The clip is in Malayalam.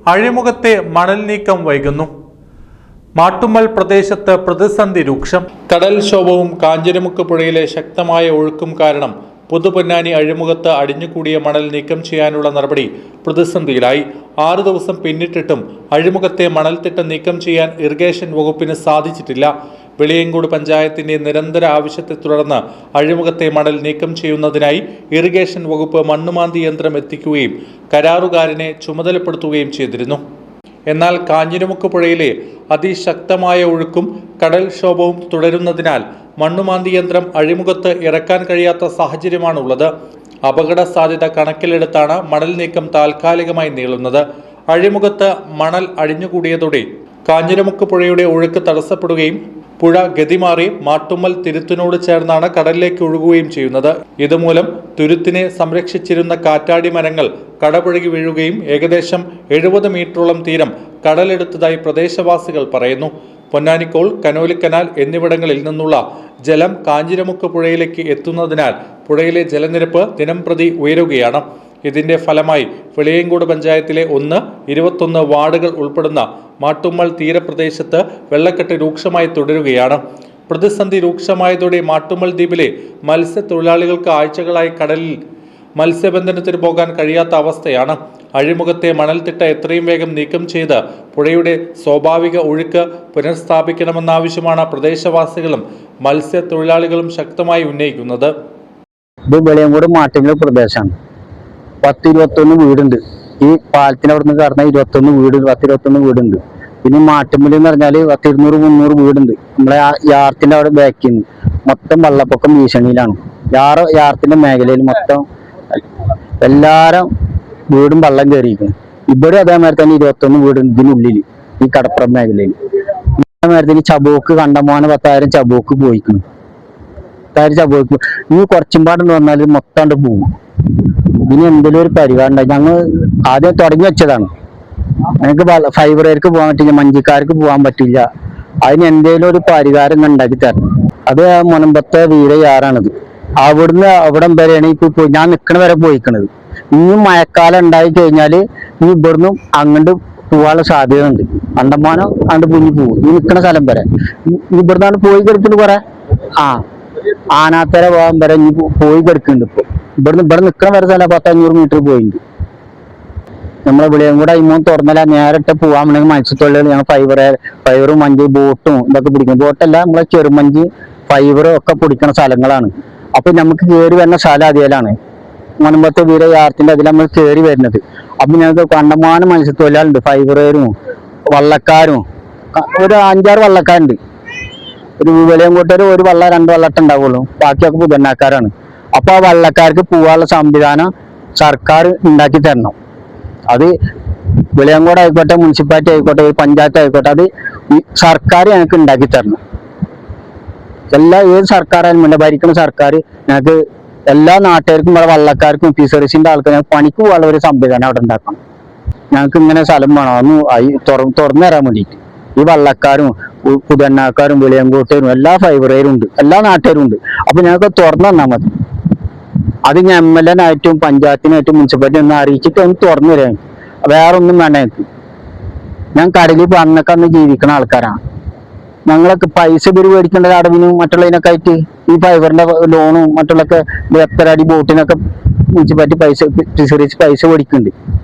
അഴിമുഖത്തെ മണൽ നീക്കം വൈകുന്നു. മാട്ടുമ്മൽ പ്രദേശത്ത് പ്രതിസന്ധി രൂക്ഷം. കടൽക്ഷോഭവും കാഞ്ഞിരമുക്ക് പുഴയിലെ ശക്തമായ ഒഴുക്കും കാരണം പുതുപൊന്നാനി അഴിമുഖത്ത് അടിഞ്ഞുകൂടിയ മണൽ നീക്കം ചെയ്യാനുള്ള നടപടി പ്രതിസന്ധിയിലായി. 6 ദിവസം പിന്നിട്ടിട്ടും അഴിമുഖത്തെ മണൽത്തിട്ട നീക്കം ചെയ്യാൻ ഇറിഗേഷൻ വകുപ്പിന് സാധിച്ചിട്ടില്ല. വെളിയങ്കോട് പഞ്ചായത്തിന്റെ നിരന്തര ആവശ്യത്തെ തുടർന്ന് അഴിമുഖത്തെ മണൽ നീക്കം ചെയ്യുന്നതിനായി ഇറിഗേഷൻ വകുപ്പ് മണ്ണുമാന്തി യന്ത്രം എത്തിക്കുകയും കരാറുകാരനെ ചുമതലപ്പെടുത്തുകയും ചെയ്തിരുന്നു. എന്നാൽ കാഞ്ഞിരമുക്ക് പുഴയിലെ അതിശക്തമായ ഒഴുക്കും കടൽക്ഷോഭവും തുടരുന്നതിനാൽ മണ്ണുമാന്തി യന്ത്രം അഴിമുഖത്ത് ഇറക്കാൻ കഴിയാത്ത സാഹചര്യമാണുള്ളത്. അപകട സാധ്യത കണക്കിലെടുത്താണ് മണൽ നീക്കം താൽക്കാലികമായി നീളുന്നത്. അഴിമുഖത്ത് മണൽ അടിഞ്ഞുകൂടിയതോടെ കാഞ്ഞിരമുക്ക് പുഴയുടെ ഒഴുക്ക് തടസ്സപ്പെടുകയും പുഴ ഗതിമാറി മാട്ടുമ്മൽ തുരുത്തിനോട് ചേർന്നാണ് കടലിലേക്ക് ഒഴുകുകയും ചെയ്യുന്നത്. ഇതുമൂലം തുരുത്തിനെ സംരക്ഷിച്ചിരുന്ന കാറ്റാടി മരങ്ങൾ കടപുഴകി വീഴുകയും ഏകദേശം 70 മീറ്ററോളം തീരം കടലെടുത്തതായി പ്രദേശവാസികൾ പറയുന്നു. പൊന്നാനിക്കോൾ, കനോലിക്കനാൽ എന്നിവിടങ്ങളിൽ നിന്നുള്ള ജലം കാഞ്ഞിരമുക്ക് പുഴയിലേക്ക് എത്തുന്നതിനാൽ പുഴയിലെ ജലനിരപ്പ് ദിനംപ്രതി ഉയരുകയാണ്. ഇതിന്റെ ഫലമായി വെളിയങ്കോട് പഞ്ചായത്തിലെ 21 വാർഡുകൾ ഉൾപ്പെടുന്ന മാട്ടുമ്മൽ തീരപ്രദേശത്ത് വെള്ളക്കെട്ട് രൂക്ഷമായി തുടരുകയാണ്. പ്രതിസന്ധി രൂക്ഷമായതോടെ മാട്ടുമ്മൽ ദ്വീപിലെ മത്സ്യത്തൊഴിലാളികൾക്ക് ആഴ്ചകളായി കടലിൽ മത്സ്യബന്ധനത്തിന് പോകാൻ കഴിയാത്ത അവസ്ഥയാണ്. അഴിമുഖത്തെ മണൽത്തിട്ട എത്രയും വേഗം നീക്കം ചെയ്ത് പുഴയുടെ സ്വാഭാവിക ഒഴുക്ക് പുനഃസ്ഥാപിക്കണമെന്ന ആവശ്യമാണ് പ്രദേശവാസികളും മത്സ്യത്തൊഴിലാളികളും ശക്തമായി ഉന്നയിക്കുന്നത്. ഇത് വെളിയങ്കോട് മാട്ടുമ്മൽ പ്രദേശമാണ്. 10-21 വീടുണ്ട്. ഈ പാലത്തിന് അവിടെ നിന്ന് കടന്ന 10-21 വീടുണ്ട്. പിന്നെ മാട്ടുമ്മൽ എന്ന് പറഞ്ഞാൽ 200-300 വീടുണ്ട്. നമ്മളെ യാർത്തിന്റെ അവിടെ ബാക്കിൽ നിന്ന് മൊത്തം വെള്ളപ്പൊക്കം ഭീഷണിയിലാണ്. യാർത്തിന്റെ മേഖലയിൽ മൊത്തം എല്ലാരും വീടും വെള്ളം കയറിയിരിക്കുന്നു. ഇവിടെ അതേമാതിരി തന്നെ 21 വീടുണ്ട് ഇതിനുള്ളിൽ, ഈ കടപ്പുറം മേഖലയിൽ. അതേമാതിരി തന്നെ ചബോക്ക് കണ്ടമാനം 10,000 ചബോക്ക് പോയിക്കുന്നു. 10,000 ചബോക്ക് ഇനി കുറച്ചും പാടുണ്ട് വന്നാൽ മൊത്തം പോകും. ഇതിന് എന്തെങ്കിലും ഒരു പരിഹാരം ഉണ്ടായി. ഞങ്ങൾ ആദ്യം തുടങ്ങി വെച്ചതാണ്. ഞങ്ങൾക്ക് ഫൈബറേർക്ക് പോകാൻ പറ്റില്ല, മഞ്ചിക്കാർക്ക് പോകാൻ പറ്റില്ല. അതിന് എന്തെങ്കിലും ഒരു പരിഹാരം ഉണ്ടാക്കി തരണം. അത് മുനമ്പത്തെ വീരയാറാണിത്. അവിടുന്ന് അവിടം വരെയാണ് ഇപ്പൊ ഞാൻ നിൽക്കണ വരെ പോയിക്കണത്. ഇനിയും മഴക്കാലം ഉണ്ടായി കഴിഞ്ഞാൽ ഈ ഇവിടുന്ന് അങ്ങോട്ട് പോകാനുള്ള സാധ്യത ഉണ്ട്. അണ്ടമാനം അങ്ങോട്ട് പുഞ്ഞി പോകും. ഈ നിൽക്കണ സ്ഥലം വരെ ഇവിടുന്നാണ് പോയി കിടക്കുന്നത്. കുറെ ആനാത്തര പോകാൻ വരെ ഇനി പോയി കിടക്കുന്നുണ്ട്. ഇവിടെ നിൽക്കണ വരെ സ്ഥലം 10-500 മീറ്റർ പോയിട്ടുണ്ട്. നമ്മളെ വെളിയങ്കോട് അഴിമുഖം തുറന്നല്ല നേരിട്ട് പോകാൻ വേണമെങ്കിൽ മത്സ്യത്തൊഴിലാളികൾ ഞങ്ങൾ ഫൈബറും മഞ്ച് ബോട്ടും ഇതൊക്കെ പിടിക്കും. ബോട്ടല്ല, നമ്മളെ ചെറുമഞ്ച് ഫൈബറും ഒക്കെ പിടിക്കുന്ന സ്ഥലങ്ങളാണ്. അപ്പൊ നമുക്ക് കയറി വരുന്ന സ്ഥലം അതിലാണ് മുനമ്പത്തെ വീര യാർത്തിന്റെ അതിൽ നമ്മൾ കയറി വരുന്നത്. അപ്പൊ ഞങ്ങൾക്ക് കണ്ടമാനം മത്സ്യത്തൊഴിലാളുണ്ട്. ഫൈബറും വള്ളക്കാരും ഒരു 5-6 വള്ളക്കാരുണ്ട്. ഒരു വെളിയങ്കോട്ടൊരു 1 വള്ളം 2 വള്ളട്ട ഉണ്ടാവുള്ളൂ. ബാക്കിയൊക്കെ പുതന്നാക്കാരാണ്. അപ്പൊ ആ വള്ളക്കാർക്ക് പോകാനുള്ള സംവിധാനം സർക്കാർ ഉണ്ടാക്കി തരണം. അത് വെളിയങ്കോട് ആയിക്കോട്ടെ, മുനിസിപ്പാലിറ്റി ആയിക്കോട്ടെ, പഞ്ചായത്ത് ആയിക്കോട്ടെ, അത് ഈ സർക്കാർ ഞങ്ങൾക്ക് ഉണ്ടാക്കി തരണം. ഏത് സർക്കാരായാലും വേണ്ട, ഭരിക്കുന്ന സർക്കാർ ഞങ്ങൾക്ക് എല്ലാ നാട്ടുകാർക്കും വള്ളക്കാർക്കും ഫിഷറീസിന്റെ ആൾക്കാർ ഞങ്ങൾക്ക് പണിക്ക് പോകാനുള്ള ഒരു സംവിധാനം അവിടെ ഉണ്ടാക്കണം. ഞങ്ങൾക്ക് ഇങ്ങനെ സ്ഥലം വേണം ഒന്ന് തുറന്നു തരാൻ വേണ്ടിയിട്ട്. ഈ വള്ളക്കാരും പുതന്നാക്കാരും വെളിയങ്കോട്ടരും എല്ലാ ഫൈബറേരും ഉണ്ട്, എല്ലാ നാട്ടുകാരും ഉണ്ട്. അപ്പൊ ഞങ്ങൾക്ക് തുറന്നു തന്നാൽ മതി. അത് ഞാൻ MLA ആയിട്ടും പഞ്ചായത്തിനായിട്ടും മുനിസിപ്പാലിറ്റി ഒന്ന് അറിയിച്ചിട്ട് ഒന്ന് തുറന്നു തരാൻ. വേറെ ഒന്നും വേണ്ട ഞങ്ങൾക്ക്. ഞാൻ കടലിൽ അന്നൊക്കെ ജീവിക്കുന്ന ആൾക്കാരാണ്. ഞങ്ങളൊക്കെ പൈസ ഇവര് മേടിക്കേണ്ട അടവിനും മറ്റുള്ളതിനൊക്കെ ആയിട്ട് ഈ ഫൈബറിന്റെ ലോണും മറ്റുള്ളൊക്കെ 1 അടി ബോട്ടിനൊക്കെ മുനിസിപ്പാലിറ്റി ഫിഷറീസ് പൈസ മേടിക്കുന്നുണ്ട്.